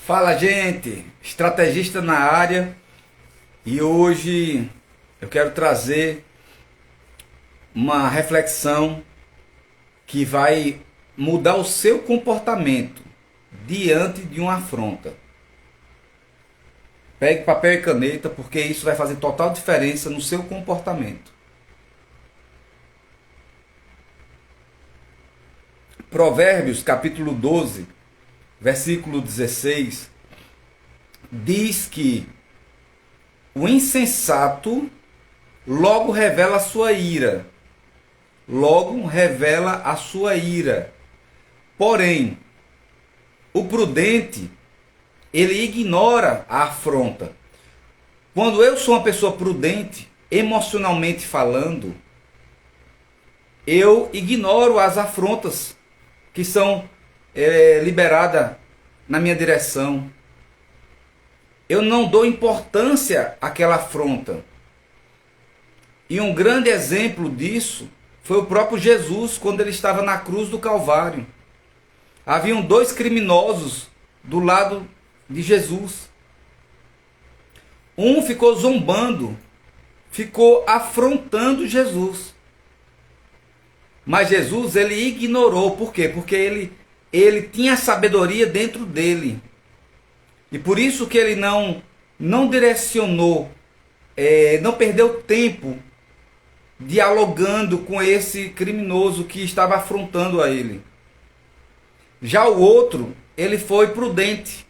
Fala, gente, estrategista na área, e hoje eu quero trazer uma reflexão que vai mudar o seu comportamento diante de uma afronta. Pegue papel e caneta, porque isso vai fazer total diferença no seu comportamento. Provérbios capítulo 12, versículo 16, diz que o insensato logo revela a sua ira. Logo revela a sua ira. Porém, o prudente, ele ignora a afronta. Quando eu sou uma pessoa prudente, emocionalmente falando, eu ignoro as afrontas que são liberadas na minha direção. Eu não dou importância àquela afronta. E um grande exemplo disso foi o próprio Jesus, quando ele estava na cruz do Calvário. Haviam dois criminosos do lado de Jesus. Um ficou zombando, ficou afrontando Jesus. Mas Jesus, ele ignorou. Por quê? Porque ele tinha sabedoria dentro dele. E por isso que ele não direcionou, não perdeu tempo dialogando com esse criminoso que estava afrontando a ele. Já o outro, ele foi prudente.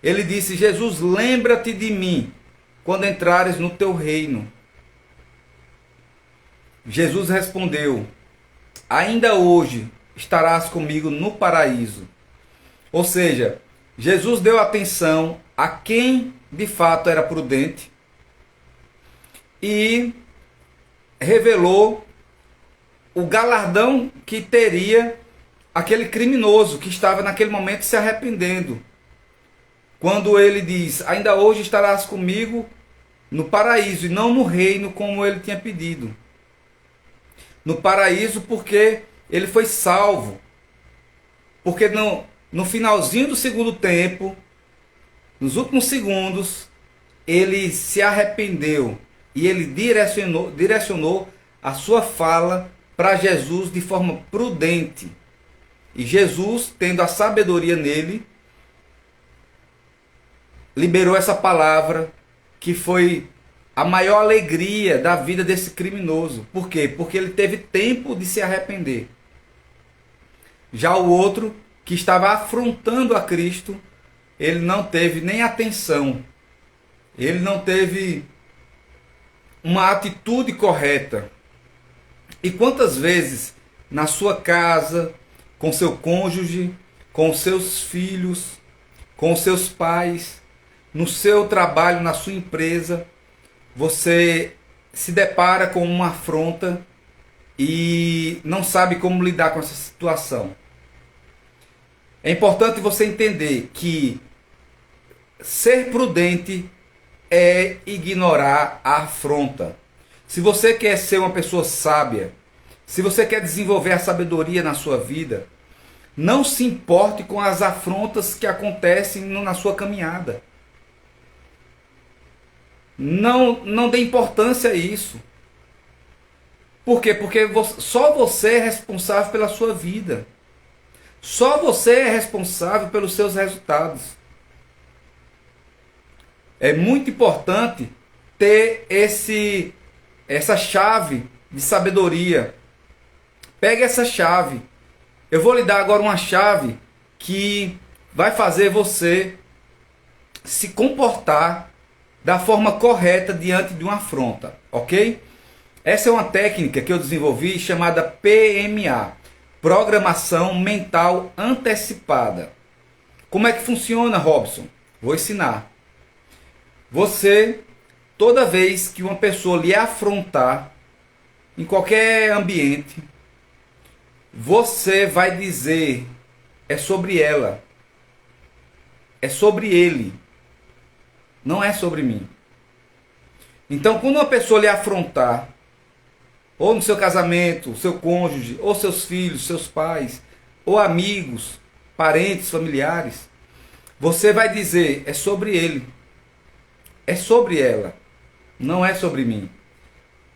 Ele disse: Jesus, lembra-te de mim quando entrares no teu reino. Jesus respondeu: ainda hoje estarás comigo no paraíso. Ou seja, Jesus deu atenção a quem de fato era prudente e revelou o galardão que teria aquele criminoso que estava naquele momento se arrependendo. Quando ele diz: ainda hoje estarás comigo no paraíso, e não no reino como ele tinha pedido. No paraíso porque ele foi salvo. Porque no finalzinho do segundo tempo, nos últimos segundos, ele se arrependeu e ele direcionou a sua fala para Jesus de forma prudente. E Jesus, tendo a sabedoria nele, liberou essa palavra que foi a maior alegria da vida desse criminoso. Por quê? Porque ele teve tempo de se arrepender. Já o outro, que estava afrontando a Cristo, ele não teve nem atenção. Ele não teve uma atitude correta. E quantas vezes na sua casa, com seu cônjuge, com seus filhos, com seus pais, no seu trabalho, na sua empresa, você se depara com uma afronta e não sabe como lidar com essa situação. É importante você entender que ser prudente é ignorar a afronta. Se você quer ser uma pessoa sábia, se você quer desenvolver a sabedoria na sua vida, não se importe com as afrontas que acontecem na sua caminhada. Não dê importância a isso. Por quê? Porque só você é responsável pela sua vida. Só você é responsável pelos seus resultados. É muito importante ter essa chave de sabedoria. Pegue essa chave. Eu vou lhe dar agora uma chave que vai fazer você se comportar da forma correta diante de uma afronta, ok? Essa é uma técnica que eu desenvolvi chamada PMA, Programação Mental Antecipada. Como é que funciona, Robson? Vou ensinar. Você, toda vez que uma pessoa lhe afrontar, em qualquer ambiente, você vai dizer: é sobre ela, é sobre ele, não é sobre mim. Então, quando uma pessoa lhe afrontar, ou no seu casamento, seu cônjuge, ou seus filhos, seus pais, ou amigos, parentes, familiares, você vai dizer, é sobre ele, é sobre ela, não é sobre mim.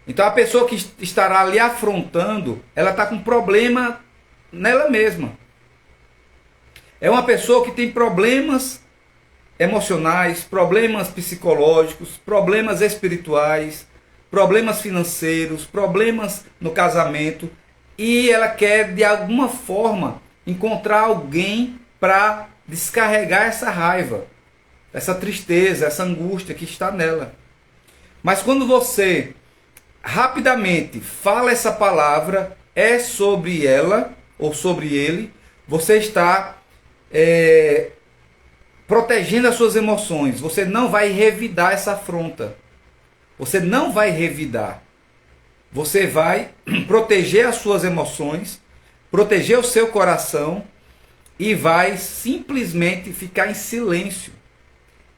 Então a pessoa que estará lhe afrontando, ela está com problema nela mesma. É uma pessoa que tem problemas emocionais, problemas psicológicos, problemas espirituais, problemas financeiros, problemas no casamento, e ela quer de alguma forma encontrar alguém para descarregar essa raiva, essa tristeza, essa angústia que está nela. Mas quando você rapidamente fala essa palavra, é sobre ela ou sobre ele, você está protegendo as suas emoções. Você não vai revidar essa afronta. Você não vai revidar. Você vai proteger as suas emoções, proteger o seu coração e vai simplesmente ficar em silêncio.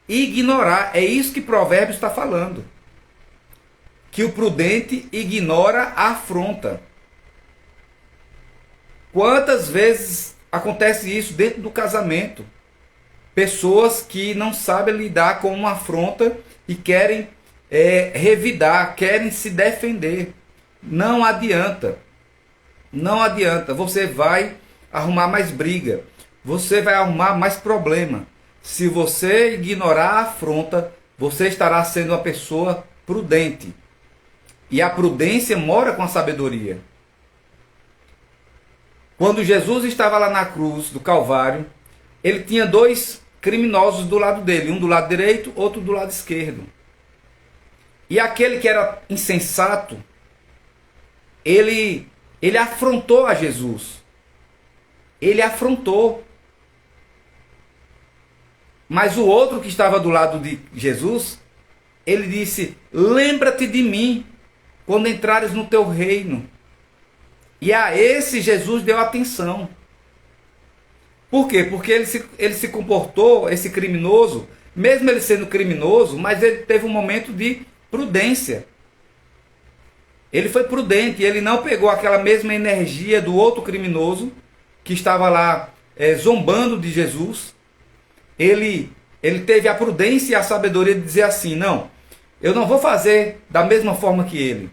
Ignorar. É isso que Provérbios está falando. Que o prudente ignora a afronta. Quantas vezes acontece isso dentro do casamento? Pessoas que não sabem lidar com uma afronta e querem revidar, querem se defender. Não adianta. Não adianta. Você vai arrumar mais briga. Você vai arrumar mais problema. Se você ignorar a afronta, você estará sendo uma pessoa prudente. E a prudência mora com a sabedoria. Quando Jesus estava lá na cruz do Calvário, ele tinha dois criminosos do lado dele, um do lado direito, outro do lado esquerdo. E aquele que era insensato, ele afrontou a Jesus. Ele afrontou. Mas o outro que estava do lado de Jesus, ele disse: lembra-te de mim quando entrares no teu reino. E a esse Jesus deu atenção. Por quê? Porque ele se comportou, esse criminoso, mesmo ele sendo criminoso, mas ele teve um momento de prudência. Ele foi prudente, ele não pegou aquela mesma energia do outro criminoso, que estava lá zombando de Jesus. Ele teve a prudência e a sabedoria de dizer assim: não, eu não vou fazer da mesma forma que ele.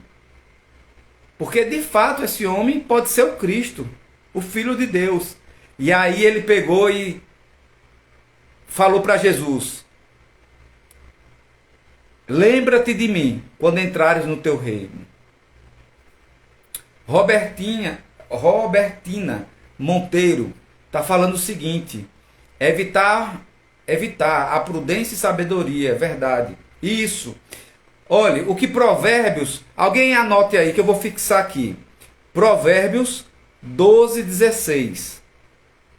Porque de fato esse homem pode ser o Cristo, o Filho de Deus. E aí ele pegou e falou para Jesus: lembra-te de mim quando entrares no teu reino. Robertina Monteiro está falando o seguinte: evitar a prudência e sabedoria, é verdade. Isso. Olha, o que Provérbios, alguém anote aí que eu vou fixar aqui. Provérbios 12:16.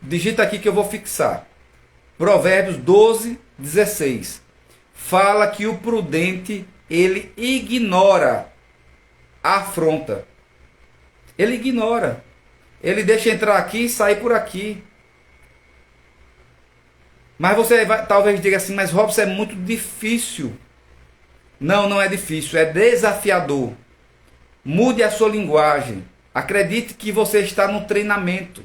Digita aqui que eu vou fixar. Provérbios 12:16. Fala que o prudente, ele ignora a afronta. Ele ignora. Ele deixa entrar aqui e sair por aqui. Mas você vai, talvez diga assim: mas Robson, é muito difícil. Não, não é difícil, é desafiador. Mude a sua linguagem. Acredite que você está no treinamento.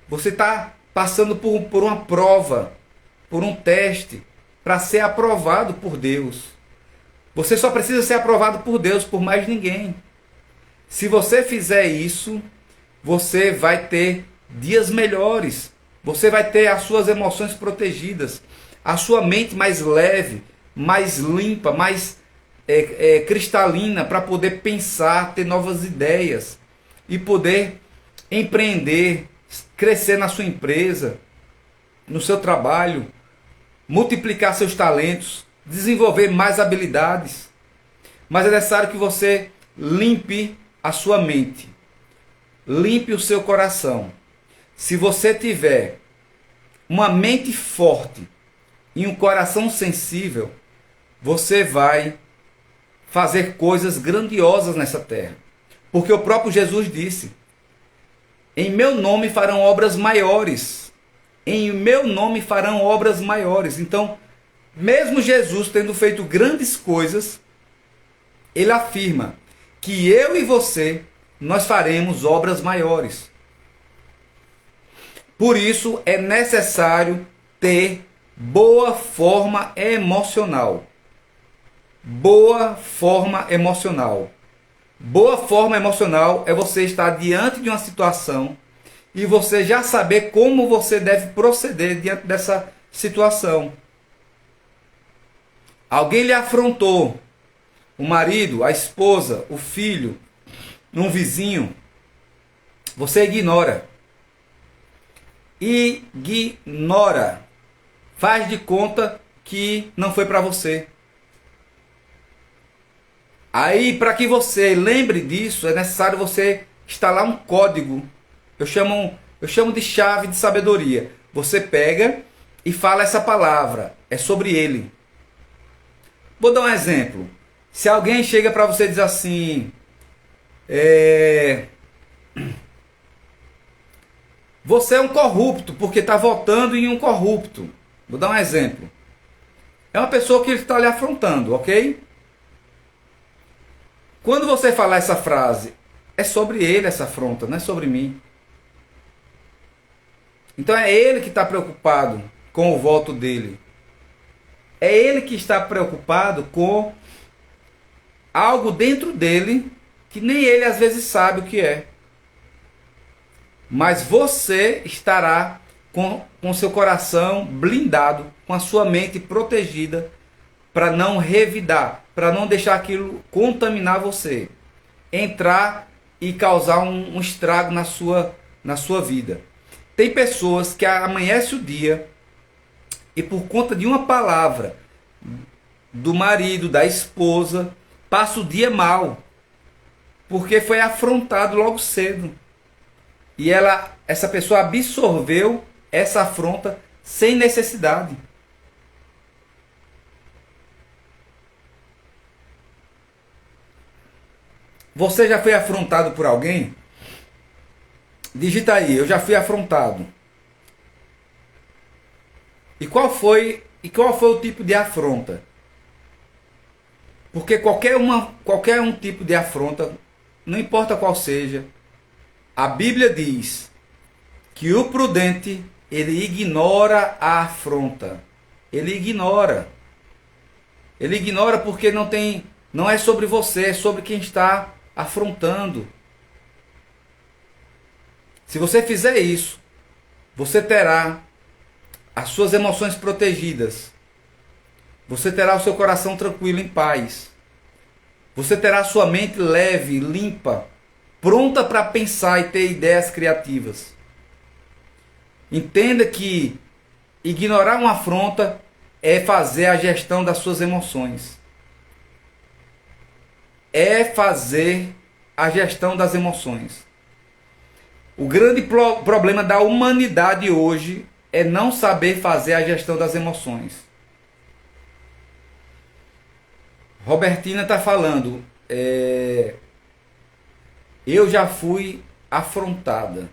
Você está passando por uma prova, por um teste, para ser aprovado por Deus. Você só precisa ser aprovado por Deus, por mais ninguém. Se você fizer isso, você vai ter dias melhores. Você vai ter as suas emoções protegidas, a sua mente mais leve, mais limpa, mais cristalina, para poder pensar, ter novas ideias e poder empreender, crescer na sua empresa, no seu trabalho, multiplicar seus talentos, desenvolver mais habilidades. Mas é necessário que você limpe a sua mente, limpe o seu coração. Se você tiver uma mente forte e um coração sensível, você vai fazer coisas grandiosas nessa terra. Porque o próprio Jesus disse: em meu nome farão obras maiores. Em meu nome farão obras maiores. Então, mesmo Jesus tendo feito grandes coisas, ele afirma que eu e você, nós faremos obras maiores. Por isso é necessário ter Boa forma emocional. Boa forma emocional. Boa forma emocional é você estar diante de uma situação e você já saber como você deve proceder diante dessa situação. Alguém lhe afrontou, o marido, a esposa, o filho, um vizinho. Você ignora. Ignora. Faz de conta que não foi para você. Aí, para que você lembre disso, é necessário você instalar um código. Eu chamo de chave de sabedoria. Você pega e fala essa palavra. É sobre ele. Vou dar um exemplo. Se alguém chega para você e diz assim... Você é um corrupto porque está votando em um corrupto. Vou dar um exemplo. É uma pessoa que está lhe afrontando, ok? Quando você falar essa frase, é sobre ele essa afronta, não é sobre mim. Então é ele que está preocupado com o voto dele. É ele que está preocupado com algo dentro dele que nem ele às vezes sabe o que é. Mas você estará com seu coração blindado, com a sua mente protegida, para não revidar, para não deixar aquilo contaminar você, entrar e causar um estrago na sua vida. Tem pessoas que amanhece o dia e por conta de uma palavra do marido, da esposa, passa o dia mal, porque foi afrontado logo cedo. E essa pessoa absorveu essa afronta sem necessidade. Você já foi afrontado por alguém? Digita aí, eu já fui afrontado. E qual foi o tipo de afronta? Porque qualquer um tipo de afronta, não importa qual seja, a Bíblia diz que o prudente, ele ignora a afronta. Ele ignora. Ele ignora porque não é sobre você, é sobre quem está afrontando. Se você fizer isso, você terá as suas emoções protegidas. Você terá o seu coração tranquilo, em paz. Você terá a sua mente leve, limpa, pronta para pensar e ter ideias criativas. Entenda que ignorar uma afronta é fazer a gestão das suas emoções. É fazer a gestão das emoções. O grande problema da humanidade hoje é não saber fazer a gestão das emoções. Robertina está falando, eu já fui afrontada.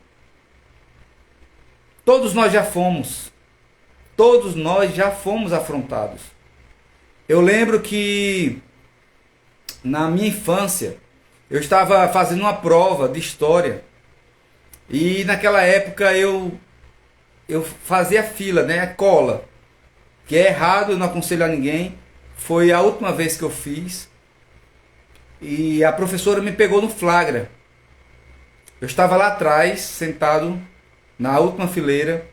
Todos nós já fomos. Todos nós já fomos afrontados. Eu lembro que na minha infância eu estava fazendo uma prova de história. E naquela época eu fazia fila, né? Cola. Que é errado, eu não aconselho a ninguém. Foi a última vez que eu fiz. E a professora me pegou no flagra. Eu estava lá atrás, sentado na última fileira.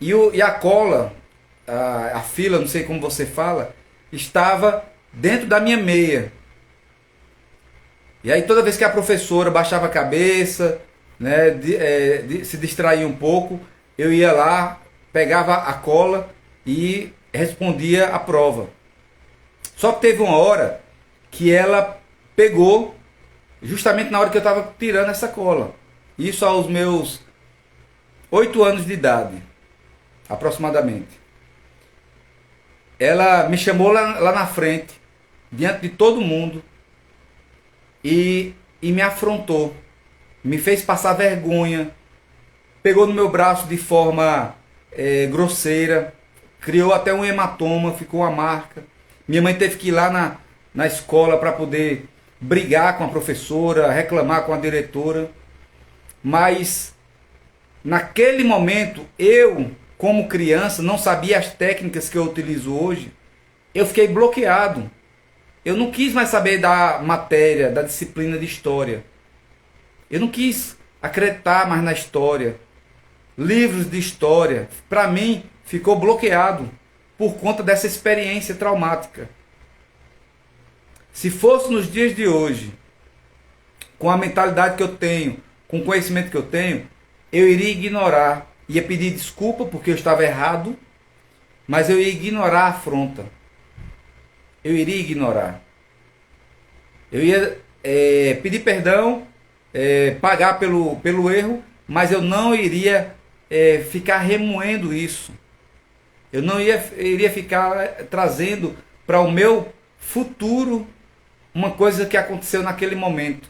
E a cola, a fila, não sei como você fala, estava dentro da minha meia. E aí toda vez que a professora baixava a cabeça, né, se distraía um pouco, eu ia lá, pegava a cola e respondia a prova. Só que teve uma hora que ela pegou justamente na hora que eu estava tirando essa cola. Isso aos meus 8 anos de idade, aproximadamente. Ela me chamou lá na frente, diante de todo mundo, e me afrontou. Me fez passar vergonha, pegou no meu braço de forma grosseira, criou até um hematoma, ficou uma marca. Minha mãe teve que ir lá na escola para poder brigar com a professora, reclamar com a diretora. Mas naquele momento eu como criança, não sabia as técnicas que eu utilizo hoje, eu fiquei bloqueado. Eu não quis mais saber da matéria, da disciplina de história. Eu não quis acreditar mais na história. Livros de história, para mim, ficou bloqueado por conta dessa experiência traumática. Se fosse nos dias de hoje, com a mentalidade que eu tenho, com o conhecimento que eu tenho, eu iria ignorar, ia pedir desculpa porque eu estava errado, mas eu ia ignorar a afronta. Eu iria ignorar. Eu ia pedir perdão, pagar pelo erro, mas eu não iria ficar remoendo isso. Eu não iria ficar trazendo para o meu futuro uma coisa que aconteceu naquele momento.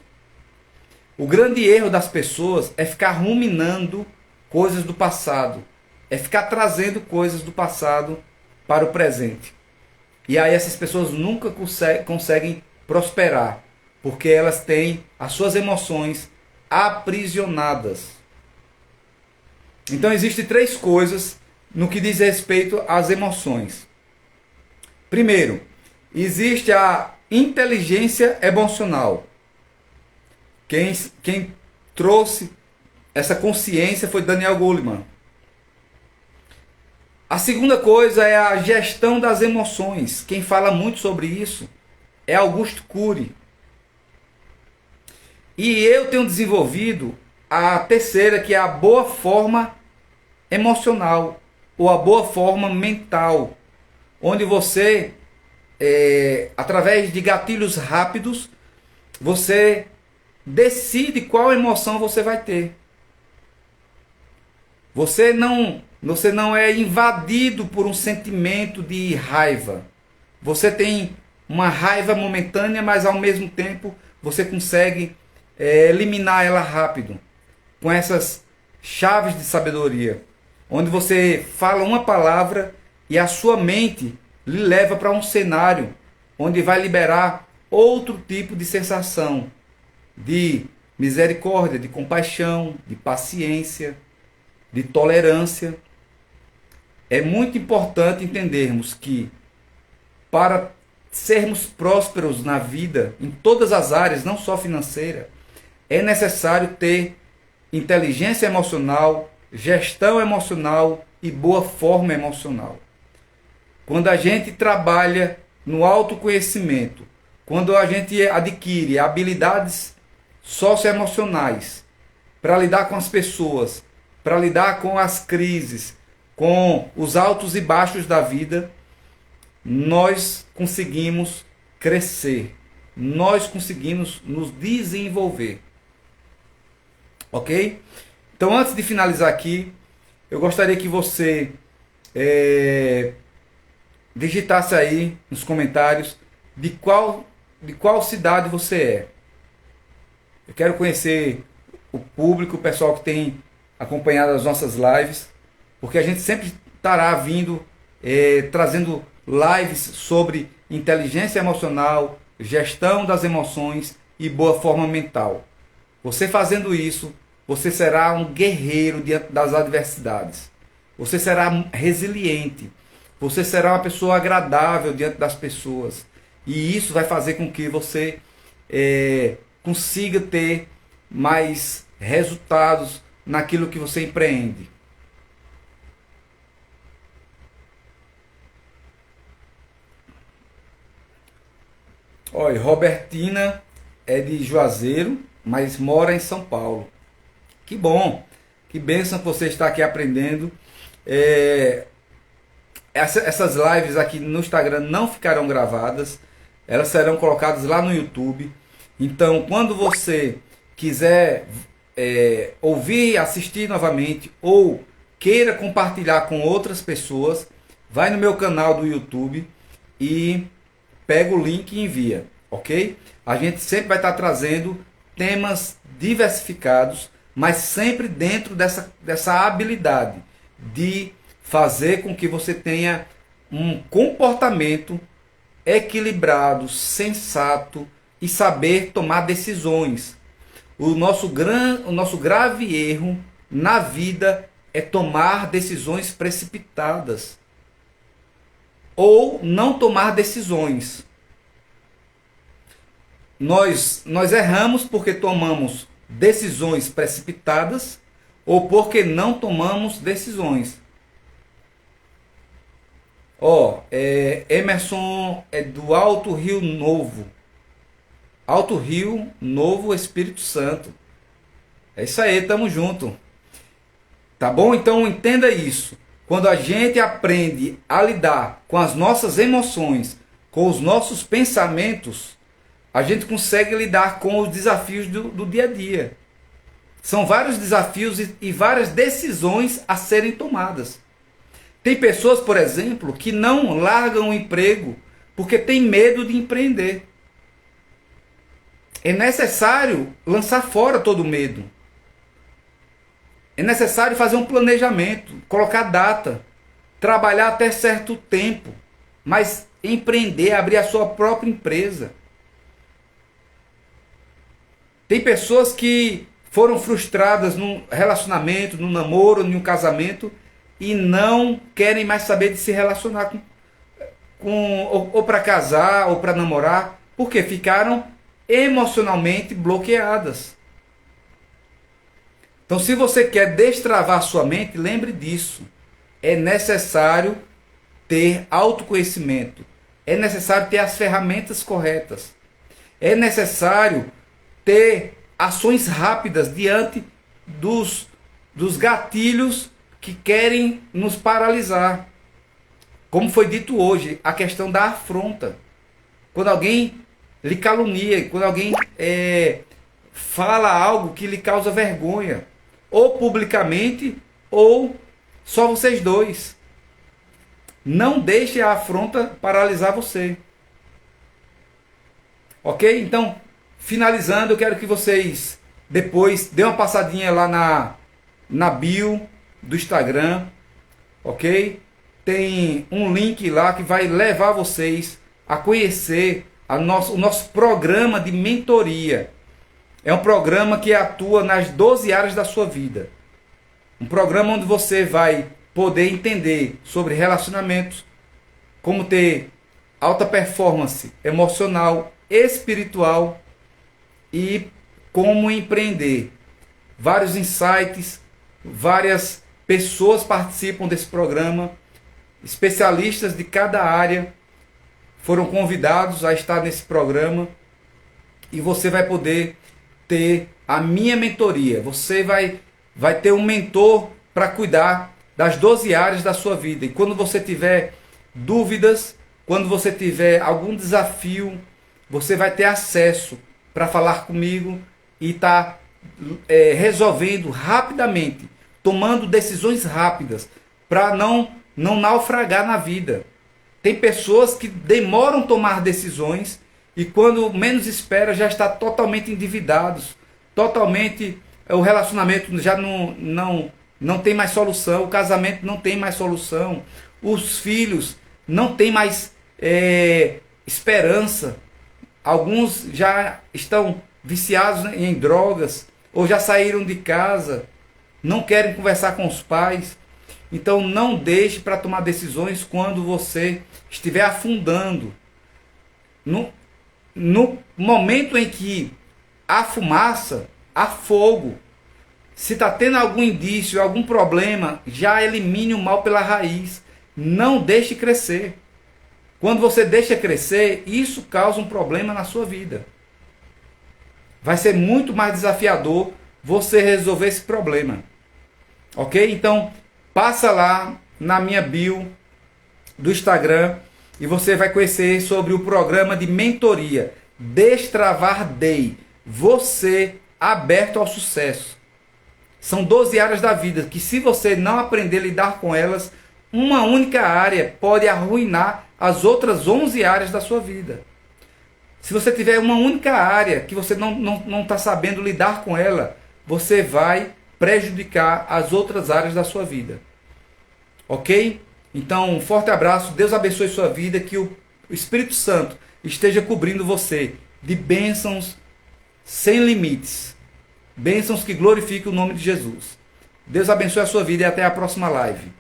O grande erro das pessoas é ficar ruminando coisas do passado. É ficar trazendo coisas do passado para o presente. E aí essas pessoas nunca conseguem prosperar, porque elas têm as suas emoções aprisionadas. Então existem 3 coisas no que diz respeito às emoções. Primeiro, existe a inteligência emocional. Quem trouxe essa consciência foi Daniel Goleman. A segunda coisa é a gestão das emoções. Quem fala muito sobre isso é Augusto Cury. E eu tenho desenvolvido a terceira, que é a boa forma emocional, ou a boa forma mental, onde você, através de gatilhos rápidos, você decide qual emoção você vai ter. Você não é invadido por um sentimento de raiva. Você tem uma raiva momentânea, mas ao mesmo tempo você consegue eliminar ela rápido, com essas chaves de sabedoria, onde você fala uma palavra e a sua mente lhe leva para um cenário onde vai liberar outro tipo de sensação, de misericórdia, de compaixão, de paciência, de tolerância. É muito importante entendermos que para sermos prósperos na vida, em todas as áreas, não só financeira, é necessário ter inteligência emocional, gestão emocional e boa forma emocional. Quando a gente trabalha no autoconhecimento, quando a gente adquire habilidades socioemocionais para lidar com as pessoas, para lidar com as crises, com os altos e baixos da vida, nós conseguimos crescer, nós conseguimos nos desenvolver. Ok? Então, antes de finalizar aqui, eu gostaria que você digitasse aí nos comentários de qual cidade você é. Eu quero conhecer o público, o pessoal que tem acompanhado as nossas lives, porque a gente sempre estará vindo, trazendo lives sobre inteligência emocional, gestão das emoções e boa forma mental. Você fazendo isso, você será um guerreiro diante das adversidades. Você será resiliente. Você será uma pessoa agradável diante das pessoas. E isso vai fazer com que você consiga ter mais resultados naquilo que você empreende. Olha, Robertina é de Juazeiro, mas mora em São Paulo. Que bom, que bênção que você está aqui aprendendo. Essas lives aqui no Instagram não ficarão gravadas, elas serão colocadas lá no YouTube. Então, quando você quiser ouvir, assistir novamente ou queira compartilhar com outras pessoas, vai no meu canal do YouTube e pega o link e envia, ok? A gente sempre vai estar trazendo temas diversificados, mas sempre dentro dessa habilidade de fazer com que você tenha um comportamento equilibrado, sensato e saber tomar decisões. O nosso grave erro na vida é tomar decisões precipitadas ou não tomar decisões. Nós erramos porque tomamos decisões precipitadas ou porque não tomamos decisões. Emerson é do Alto Rio Novo. Alto Rio Novo, Espírito Santo. É isso aí, tamo junto. Tá bom? Então entenda isso. Quando a gente aprende a lidar com as nossas emoções, com os nossos pensamentos, a gente consegue lidar com os desafios do dia a dia. São vários desafios e várias decisões a serem tomadas. Tem pessoas, por exemplo, que não largam o emprego porque tem medo de empreender. É necessário lançar fora todo o medo. É necessário fazer um planejamento, colocar data, trabalhar até certo tempo, mas empreender, abrir a sua própria empresa. Tem pessoas que foram frustradas num relacionamento, num namoro, num casamento e não querem mais saber de se relacionar ou para casar ou para namorar, porque ficaram emocionalmente bloqueadas. Então, se você quer destravar sua mente, lembre disso. É necessário ter autoconhecimento. É necessário ter as ferramentas corretas. É necessário ter ações rápidas diante dos gatilhos que querem nos paralisar. Como foi dito hoje, a questão da afronta. Quando alguém lhe calunia, quando alguém fala algo que lhe causa vergonha, ou publicamente, ou só vocês dois. Não deixe a afronta paralisar você. Ok? Então, finalizando, eu quero que vocês depois dêem uma passadinha lá na bio do Instagram. Ok? Tem um link lá que vai levar vocês a conhecer o nosso programa de mentoria. É um programa que atua nas 12 áreas da sua vida. Um programa onde você vai poder entender sobre relacionamentos, como ter alta performance emocional, espiritual e como empreender. Vários insights, várias pessoas participam desse programa, especialistas de cada área foram convidados a estar nesse programa e você vai poder ter a minha mentoria. Você vai ter um mentor para cuidar das 12 áreas da sua vida. E quando você tiver dúvidas, quando você tiver algum desafio, você vai ter acesso para falar comigo e estar resolvendo rapidamente, tomando decisões rápidas, para não naufragar na vida. Tem pessoas que demoram a tomar decisões e quando menos espera já está totalmente endividados, totalmente o relacionamento já não tem mais solução, o casamento não tem mais solução, os filhos não têm mais esperança, alguns já estão viciados em drogas ou já saíram de casa, não querem conversar com os pais. Então não deixe para tomar decisões quando você estiver afundando. No momento em que há fumaça, há fogo. Se está tendo algum indício, algum problema, já elimine o mal pela raiz. Não deixe crescer. Quando você deixa crescer, isso causa um problema na sua vida. Vai ser muito mais desafiador você resolver esse problema. Ok? Então, passa lá na minha bio do Instagram e você vai conhecer sobre o programa de mentoria Destravar Day. Você aberto ao sucesso. São 12 áreas da vida que, se você não aprender a lidar com elas, uma única área pode arruinar as outras 11 áreas da sua vida. Se você tiver uma única área que você não está sabendo lidar com ela, você vai prejudicar as outras áreas da sua vida. Ok? Então, um forte abraço, Deus abençoe sua vida, que o Espírito Santo esteja cobrindo você de bênçãos sem limites. Bênçãos que glorifiquem o nome de Jesus. Deus abençoe a sua vida e até a próxima live.